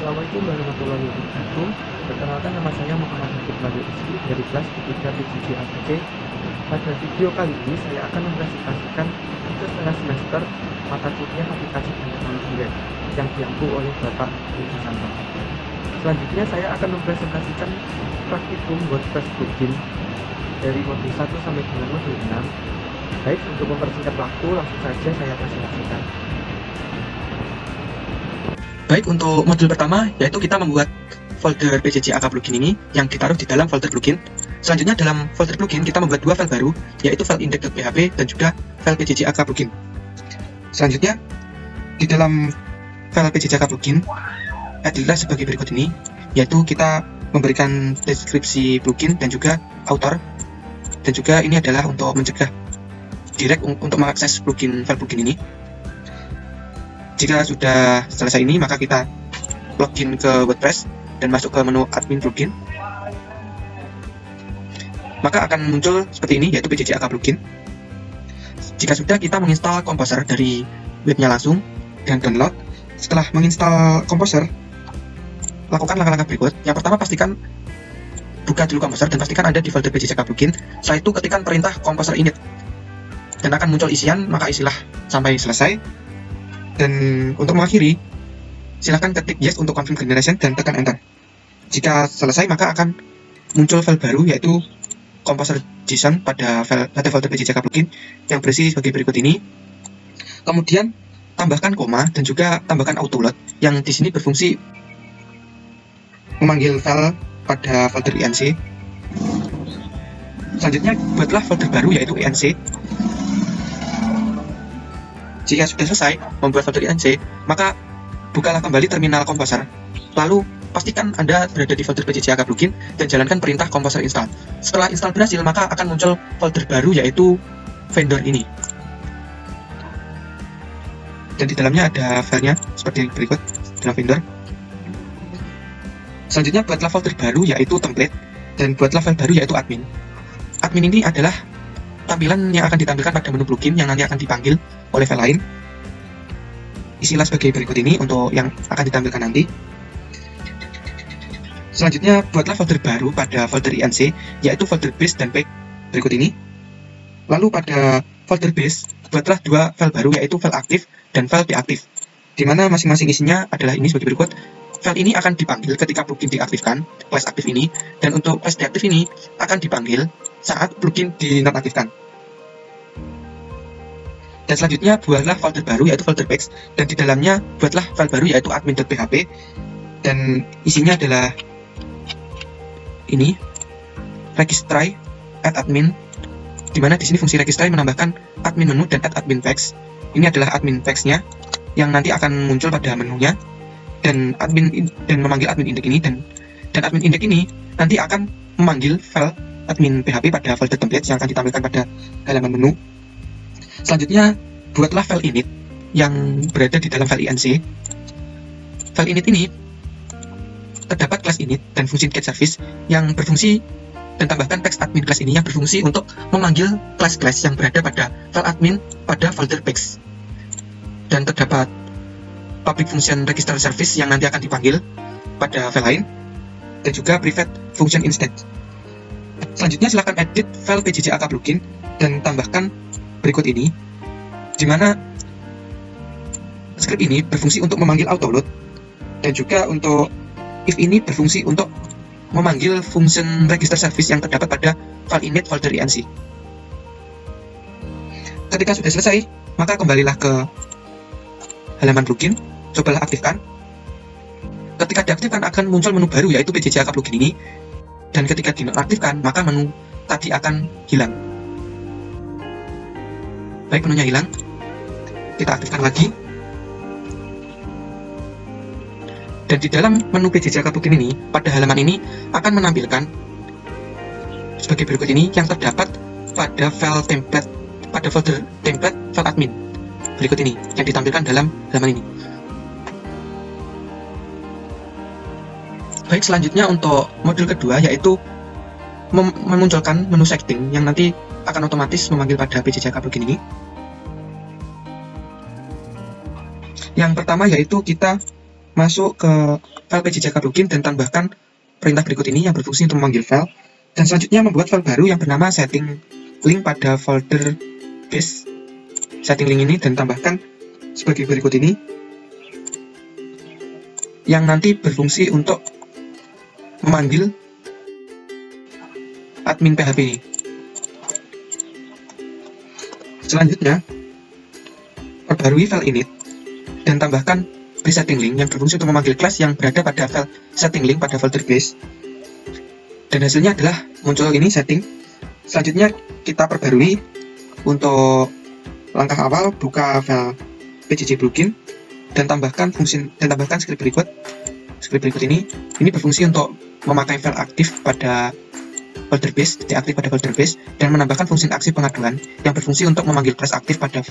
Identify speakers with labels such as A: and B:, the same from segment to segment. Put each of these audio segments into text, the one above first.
A: Assalamualaikum warahmatullahi wabarakatuh. Perkenalkan, nama saya Muhammad Habib Nabil Rizky dari kelas 3 PJJ APK. Pada video kali ini saya akan mempresentasikan untuk setengah semester mata kuliah aplikasi dan teknologi web yang diampu oleh Bapak Edi Santo. Selanjutnya saya akan mempresentasikan praktikum WordPress plugin dari modul 1 sampai dengan modul 6. Baik, untuk mempersingkat waktu langsung saja saya presentasikan.
B: Baik, untuk modul pertama yaitu kita membuat folder PJJ AK plugin ini yang ditaruh di dalam folder plugin. Selanjutnya dalam folder plugin kita membuat dua file baru, yaitu file index.php dan juga file PJJ AK plugin. Selanjutnya di dalam file PJJ AK plugin adalah sebagai berikut ini, yaitu kita memberikan deskripsi plugin dan juga author, dan juga ini adalah untuk mencegah direct untuk mengakses file plugin ini. Jika sudah selesai ini, maka kita login ke WordPress dan masuk ke menu admin plugin. Maka akan muncul seperti ini, yaitu PJJ AK plugin. Jika sudah, kita menginstal Composer dari webnya langsung dan download. Setelah menginstal Composer, lakukan langkah-langkah berikut. Yang pertama, pastikan buka dulu Composer dan pastikan ada di folder PJJ AK plugin. Setelah itu, ketikkan perintah Composer init dan akan muncul isian, maka isilah sampai selesai. Dan untuk mengakhiri, silahkan ketik yes untuk confirm generation dan tekan enter. Jika selesai, maka akan muncul file baru, yaitu composer.json pada folder PJJ AK plugin yang berisi sebagai berikut ini. Kemudian tambahkan koma dan juga tambahkan autoload yang di sini berfungsi memanggil file pada folder inc. Selanjutnya buatlah folder baru, yaitu inc. Jika sudah selesai membuat folder inc, maka bukalah kembali terminal Composer. Lalu pastikan Anda berada di folder PJJ AK plugin dan jalankan perintah Composer install. Setelah install berhasil, maka akan muncul folder baru, yaitu vendor ini. Dan di dalamnya ada filenya seperti berikut dalam vendor. Selanjutnya buatlah folder baru, yaitu template, dan buatlah file baru, yaitu admin. Admin ini adalah tampilan yang akan ditampilkan pada menu plugin yang nanti akan dipanggil oleh file lain. Isilah sebagai berikut ini untuk yang akan ditampilkan nanti. Selanjutnya buatlah folder baru pada folder inc, yaitu folder base dan pack berikut ini. Lalu pada folder base buatlah dua file baru, yaitu file aktif dan file deaktif, di mana masing-masing isinya adalah ini sebagai berikut. File ini akan dipanggil ketika plugin diaktifkan, class aktif ini, dan untuk class deaktif ini akan dipanggil saat plugin dinonaktifkan. Dan selanjutnya buatlah folder baru, yaitu folder packs, dan di dalamnya buatlah file baru, yaitu admin.php, dan isinya adalah ini registry add admin, di mana di sini fungsi registry menambahkan admin menu dan add admin packs. Ini adalah admin packs-nya yang nanti akan muncul pada menunya, dan memanggil admin index ini, dan admin index ini nanti akan memanggil file admin php pada folder template yang akan ditampilkan pada halaman menu. Selanjutnya buatlah file init yang berada di dalam file inc. File init ini terdapat class init dan fungsi get service yang berfungsi, dan tambahkan teks admin class ini yang berfungsi untuk memanggil class-class yang berada pada file admin pada folder packs. Dan terdapat public function register service yang nanti akan dipanggil pada file lain, dan juga private function instance. Selanjutnya silakan edit file PJJ AK plugin dan tambahkan berikut ini, di mana script ini berfungsi untuk memanggil autoload, dan juga untuk if ini berfungsi untuk memanggil function register service yang terdapat pada file init folder inc. Ketika sudah selesai, maka kembalilah ke halaman plugin, cobalah aktifkan. Ketika diaktifkan akan muncul menu baru, yaitu PJJ AK plugin ini, dan ketika dinonaktifkan maka menu tadi akan hilang. Baik, menunya hilang, kita aktifkan lagi. Dan di dalam menu PJJ AK plugin ini, pada halaman ini akan menampilkan sebagai berikut ini yang terdapat pada file template, pada folder template file admin berikut ini yang ditampilkan dalam halaman ini. Baik, selanjutnya untuk modul kedua, yaitu memunculkan menu setting yang nanti akan otomatis memanggil pada PJJ AK plugin ini. Yang pertama yaitu kita masuk ke file pgjk plugin dan tambahkan perintah berikut ini yang berfungsi untuk memanggil file. Dan selanjutnya membuat file baru yang bernama setting link pada folder base setting link ini dan tambahkan sebagai berikut ini yang nanti berfungsi untuk memanggil admin PHP ini. Selanjutnya, perbarui file init dan tambahkan base setting link yang berfungsi untuk memanggil kelas yang berada pada file setting link pada folder base. Dan hasilnya adalah muncul ini setting. Selanjutnya kita perbarui untuk langkah awal, buka file pjj plugin dan tambahkan script berikut. Script berikut ini berfungsi untuk memakai file aktif pada folder base, deaktif pada folder base, dan menambahkan fungsi aksi pengaduan yang berfungsi untuk memanggil kelas aktif pada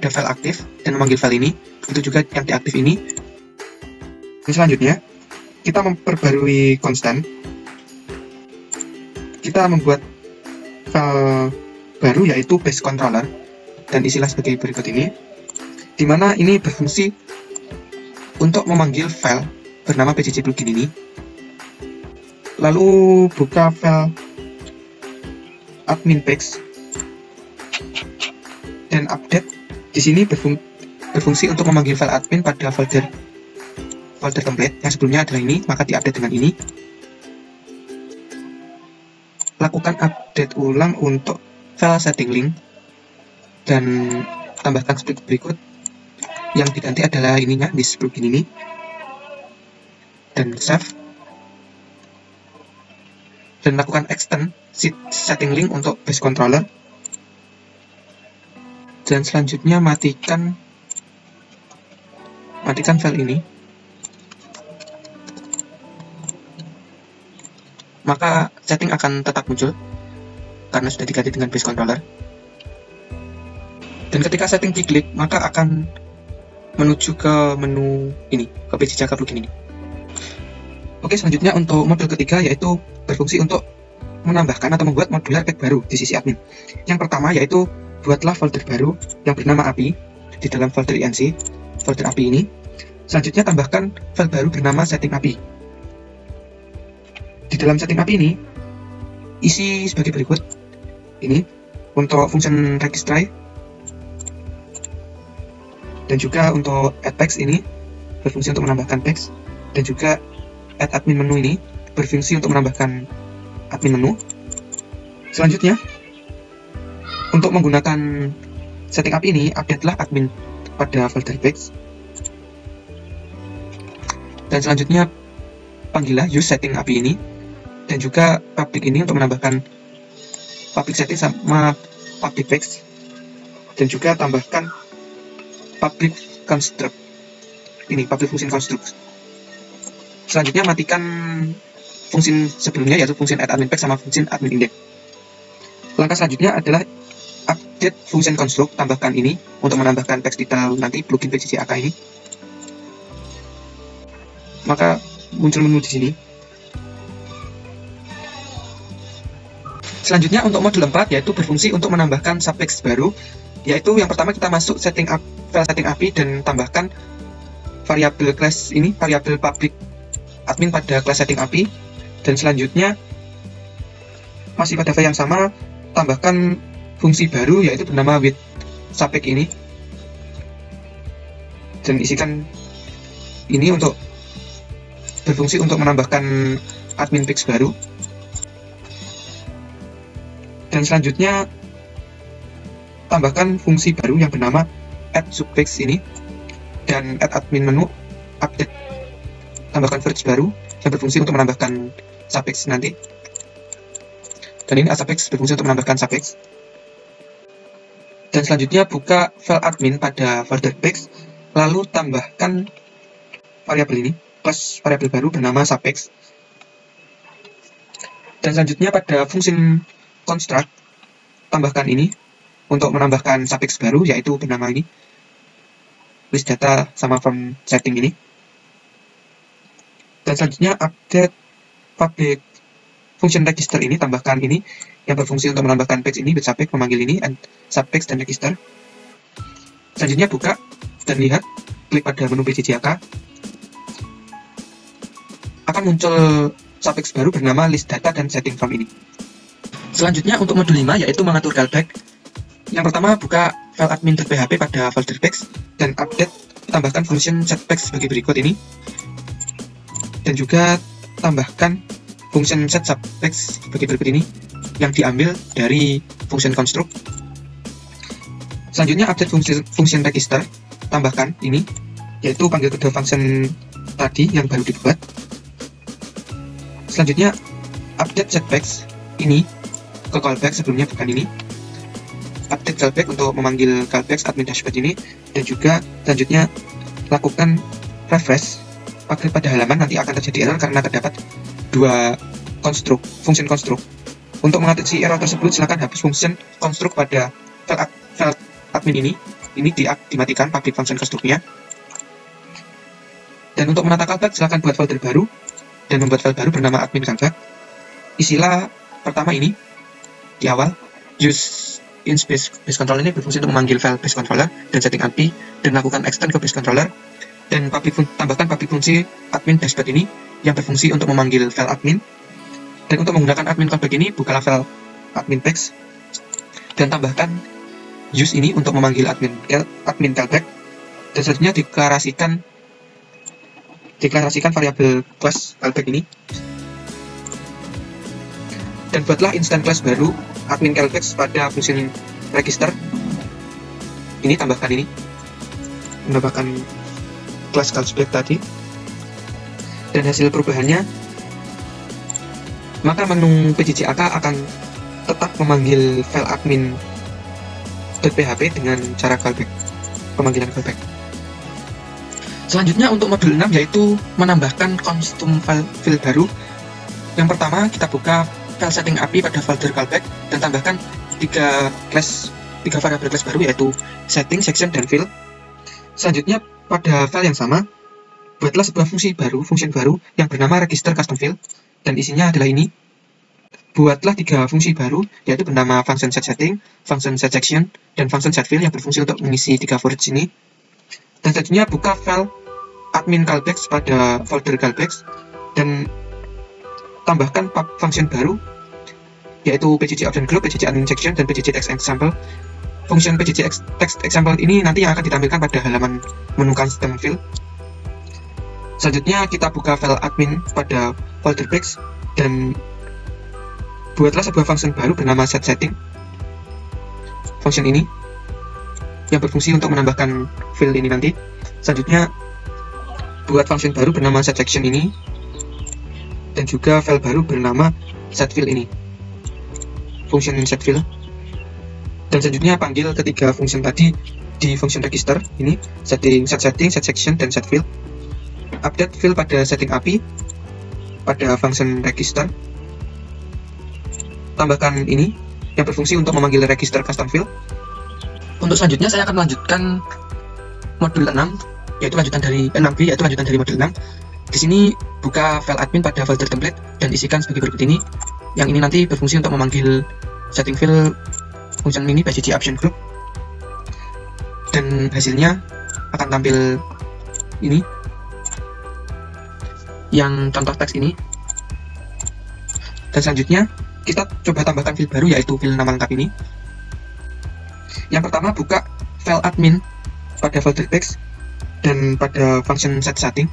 B: file aktif dan memanggil file ini. Begitu juga yang deaktif ini. Dan selanjutnya kita memperbarui konstan. Kita membuat file baru yaitu base controller dan isilah sebagai berikut ini, di mana ini berfungsi untuk memanggil file bernama pjj plugin ini. Lalu buka file admin page dan update. Di sini berfungsi untuk memanggil file admin pada folder template yang sebelumnya adalah ini, maka diupdate dengan ini. Lakukan update ulang untuk file setting link dan tambahkan script berikut. Yang diganti adalah ininya, this plugin ini, dan save. Dan lakukan extend setting link untuk base controller. Dan selanjutnya matikan file ini. Maka setting akan tetap muncul karena sudah diganti dengan base controller. Dan ketika setting diklik, maka akan menuju ke menu ini, ke pgjk plugin ini. Oke, selanjutnya untuk modul ketiga yaitu berfungsi untuk menambahkan atau membuat modular pack baru di sisi admin. Yang pertama yaitu buatlah folder baru yang bernama API di dalam folder inc, folder API ini. Selanjutnya tambahkan file baru bernama setting API. Di dalam setting API ini isi sebagai berikut. Ini untuk function registry dan juga untuk add packs ini berfungsi untuk menambahkan packs, dan juga add admin menu ini berfungsi untuk menambahkan admin menu. Selanjutnya, untuk menggunakan setting API ini, update-lah admin pada folder packs. Dan selanjutnya, panggillah use setting API ini, dan juga public ini untuk menambahkan public setting sama public packs, dan juga tambahkan public construct ini, public function construct. Selanjutnya matikan fungsi sebelumnya yaitu fungsi add admin pack sama fungsi admin index. Langkah selanjutnya adalah update function construct, tambahkan ini untuk menambahkan teks detail nanti plugin pgjk ini. Maka muncul menu di sini. Selanjutnya untuk modul 4 yaitu berfungsi untuk menambahkan subtext baru, yaitu yang pertama kita masuk file setting API dan tambahkan variabel class ini, variabel public admin pada kelas setting API. Dan selanjutnya masih pada file yang sama, tambahkan fungsi baru yaitu bernama with subtext ini, dan isikan ini untuk berfungsi untuk menambahkan admin page baru. Dan selanjutnya tambahkan fungsi baru yang bernama add subtext ini, dan add admin menu, update, tambahkan verge baru yang berfungsi untuk menambahkan subtext nanti. Dan ini subtext berfungsi untuk menambahkan subtext. Dan selanjutnya buka file admin pada folder packs, lalu tambahkan variabel ini, plus variabel baru bernama subtext. Dan selanjutnya pada fungsi construct, tambahkan ini untuk menambahkan subtext baru yaitu bernama ini, list data sama from setting ini. Dan selanjutnya update public function register ini, tambahkan ini yang berfungsi untuk menambahkan page ini with subtext, memanggil ini and subtext dan register. Selanjutnya buka dan lihat klik pada menu PJJAK, akan muncul suffix baru bernama list data dan setting from ini. Selanjutnya untuk modul 5 yaitu mengatur callback. Yang pertama, buka file admin.php pada folder pax dan update, tambahkan function setPax sebagai berikut ini, dan juga tambahkan function set subpax sebagai berikut ini yang diambil dari function construct. Selanjutnya update function register, tambahkan ini, yaitu panggil kedua function tadi yang baru dibuat. Selanjutnya update setPax ini ke callback sebelumnya, bukan ini. Update callback untuk memanggil callback admin dashboard ini, dan juga selanjutnya lakukan refresh pada halaman. Nanti akan terjadi error karena terdapat dua function construct. Untuk mengatasi error tersebut, silakan hapus function construct pada file admin ini dimatikan public function construct-nya. Dan untuk menata callback, silakan buat folder baru dan membuat file baru bernama admin callback. Isilah pertama ini di awal, use in base controller ini berfungsi untuk memanggil file base controller dan setting API dan lakukan extend ke base controller, dan tambahkan public fungsi admin dashboard ini yang berfungsi untuk memanggil file admin. Dan untuk menggunakan admin callback ini, bukalah file admin pax dan tambahkan use ini untuk memanggil admin callback, dan selanjutnya deklarasikan variabel class callback ini, dan buatlah instant class baru admin callback pada function register ini. Tambahkan ini, menambahkan class callback tadi, dan hasil perubahannya, maka menu PJJAK akan tetap memanggil file admin.php dengan cara pemanggilan callback. Selanjutnya untuk modul 6 yaitu menambahkan kostum file baru. Yang pertama, kita buka file setting API pada folder callback dan tambahkan tiga variabel class baru, yaitu setting, section, dan fill. Selanjutnya pada file yang sama, buatlah sebuah function baru yang bernama register custom field, dan isinya adalah ini. Buatlah tiga fungsi baru, yaitu bernama function set setting, function set section, dan function set fill yang berfungsi untuk mengisi tiga for each ini. Dan selanjutnya buka file admin callback pada folder callback dan tambahkan function baru, yaitu pjj option group, pjj admin section, dan pjj text example. Function pjj text example ini nanti yang akan ditampilkan pada halaman menu custom field. Selanjutnya kita buka file admin pada folder pax dan buatlah sebuah function baru bernama set setting. Function ini yang berfungsi untuk menambahkan field ini nanti. Selanjutnya buat function baru bernama set section ini, dan juga file baru bernama set field ini, function set field. Dan selanjutnya panggil ketiga function tadi di function register ini, set setting, set section, dan set field. Update field pada setting API pada function register. Tambahkan ini yang berfungsi untuk memanggil register custom field. Untuk selanjutnya saya akan melanjutkan modul 6, yaitu lanjutan dari 6b, yaitu lanjutan dari modul 6. Di sini buka file admin pada folder template dan isikan sebagai berikut ini. Yang ini nanti berfungsi untuk memanggil setting field function ini pjj option group, dan hasilnya akan tampil ini yang contoh teks ini. Dan selanjutnya kita coba tambahkan field baru, yaitu field nama lengkap ini. Yang pertama, buka file admin pada folder text dan pada function set setting,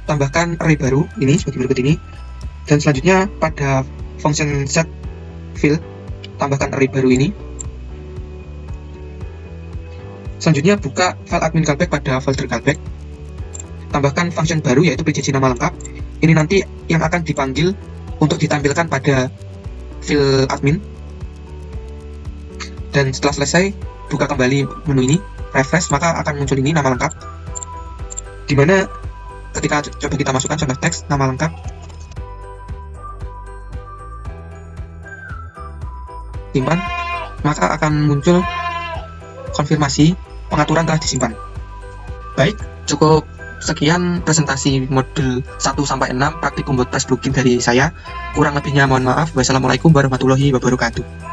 B: tambahkan array baru ini sebagai berikut ini. Dan selanjutnya pada function set field, tambahkan array baru ini. Selanjutnya buka file admin callback pada folder callback, tambahkan function baru yaitu pjj nama lengkap. Ini nanti yang akan dipanggil untuk ditampilkan pada field admin. Dan setelah selesai, buka kembali menu ini, refresh, maka akan muncul ini nama lengkap, dimana ketika coba kita masukkan contoh teks nama lengkap, simpan, maka akan muncul konfirmasi pengaturan telah disimpan. Baik, cukup sekian presentasi modul 1-6 praktik WordPress plugin dari saya. Kurang lebihnya mohon maaf. Wassalamualaikum warahmatullahi wabarakatuh.